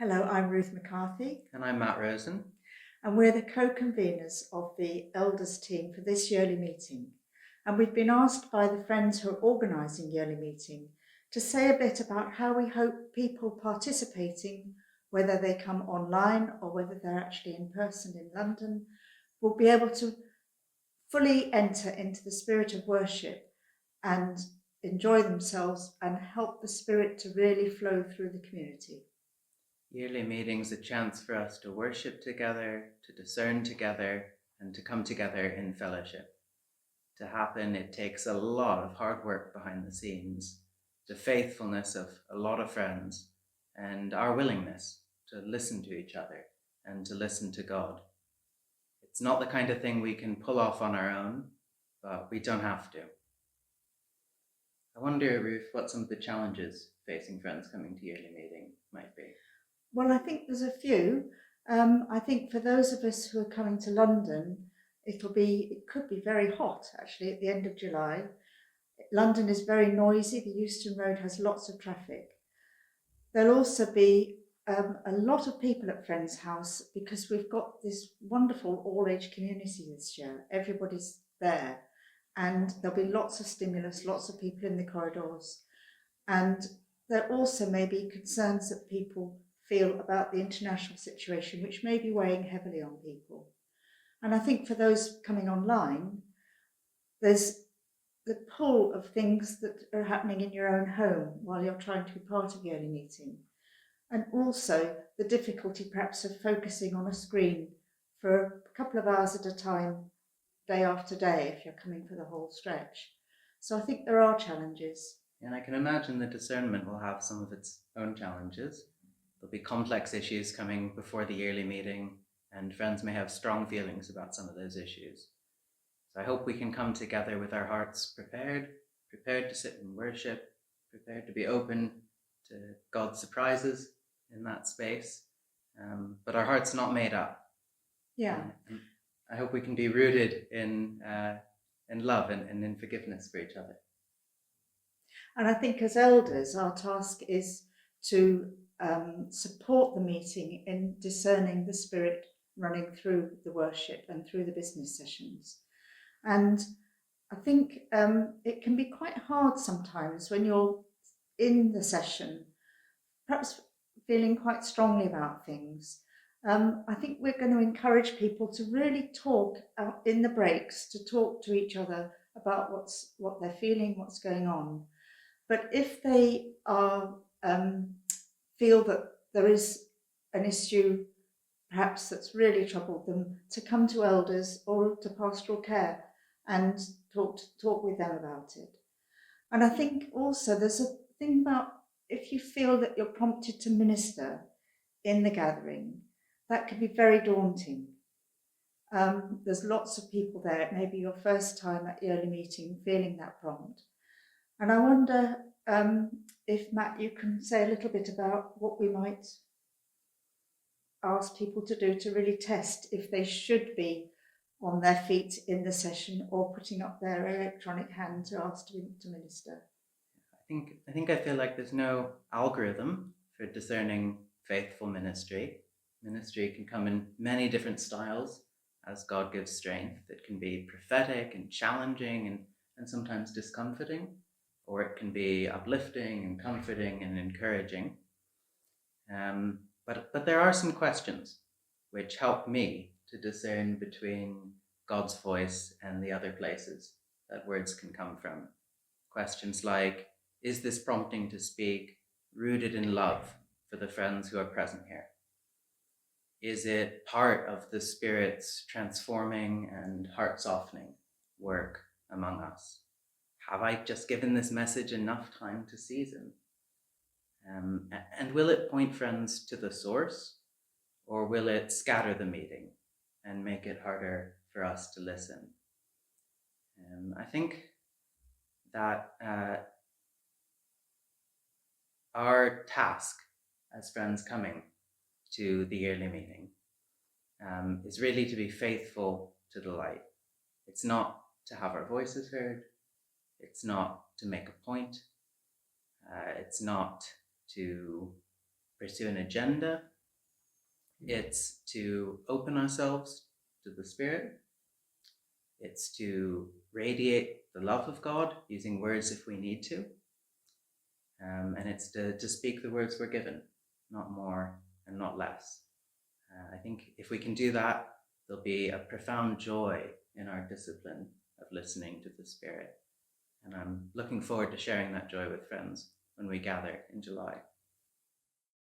Hello, I'm Ruth McCarthy, And I'm Matt Rosen. and we're the co-conveners of the Elders team for this yearly meeting. And we've been asked by the friends who are organising yearly meeting to say a bit about how we hope people participating, whether they come online or whether they're actually in person in London, will be able to fully enter into the spirit of worship and enjoy themselves and help the spirit to really flow through the community. Yearly meetings a chance for us to worship together, to discern together, and to come together in fellowship. To happen, it takes a lot of hard work behind the scenes, the faithfulness of a lot of friends, and our willingness to listen to each other and to listen to God. It's not the kind of thing we can pull off on our own, but we don't have to. I wonder, Ruth, what some of the challenges facing friends coming to yearly meeting might be. Well, I think there's a few. I think for those of us who are coming to London, it could be very hot actually at the end of July. London is very noisy. The Euston Road has lots of traffic. There'll also be a lot of people at Friends House because we've got this wonderful all-age community this year. Everybody's there, and there'll be lots of stimulus, lots of people in the corridors, and there also may be concerns that people feel about the international situation, which may be weighing heavily on people. And I think for those coming online, there's the pull of things that are happening in your own home while you're trying to be part of the early meeting. And also the difficulty perhaps of focusing on a screen for a couple of hours at a time, day after day, if you're coming for the whole stretch. So I think there are challenges. And I can imagine the discernment will have some of its own challenges. There'll be complex issues coming before the yearly meeting, and friends may have strong feelings about some of those issues. So I hope we can come together with our hearts prepared to sit and worship, prepared to be open to God's surprises in that space, but our hearts not made up. Yeah. And I hope we can be rooted in love and in forgiveness for each other. And I think as elders, our task is to support the meeting in discerning the spirit running through the worship and through the business sessions. And I think it can be quite hard sometimes when you're in the session, perhaps feeling quite strongly about things. I think we're going to encourage people to really talk out in the breaks, to talk to each other about what they're feeling, what's going on. But if they are feel that there is an issue perhaps that's really troubled them, to come to elders or to pastoral care and talk with them about it. And I think also there's a thing about if you feel that you're prompted to minister in the gathering, that can be very daunting. There's lots of people there. It may be your first time at the early meeting feeling that prompt. And I wonder if, Matt, you can say a little bit about what we might ask people to do to really test if they should be on their feet in the session or putting up their electronic hand to ask to minister. I feel like there's no algorithm for discerning faithful ministry. Ministry can come in many different styles as God gives strength. It can be prophetic and challenging and sometimes discomforting, or it can be uplifting and comforting and encouraging. But there are some questions which help me to discern between God's voice and the other places that words can come from. Questions like, is this prompting to speak rooted in love for the friends who are present here? Is it part of the Spirit's transforming and heart-softening work among us? Have I just given this message enough time to season? And will it point friends to the source, or will it scatter the meeting and make it harder for us to listen? I think that our task as friends coming to the yearly meeting is really to be faithful to the light. It's not to have our voices heard. It's not to make a point. It's not to pursue an agenda. It's to open ourselves to the Spirit. It's to radiate the love of God using words if we need to. And it's to speak the words we're given, not more and not less. I think if we can do that, there'll be a profound joy in our discipline of listening to the Spirit. And I'm looking forward to sharing that joy with friends when we gather in July.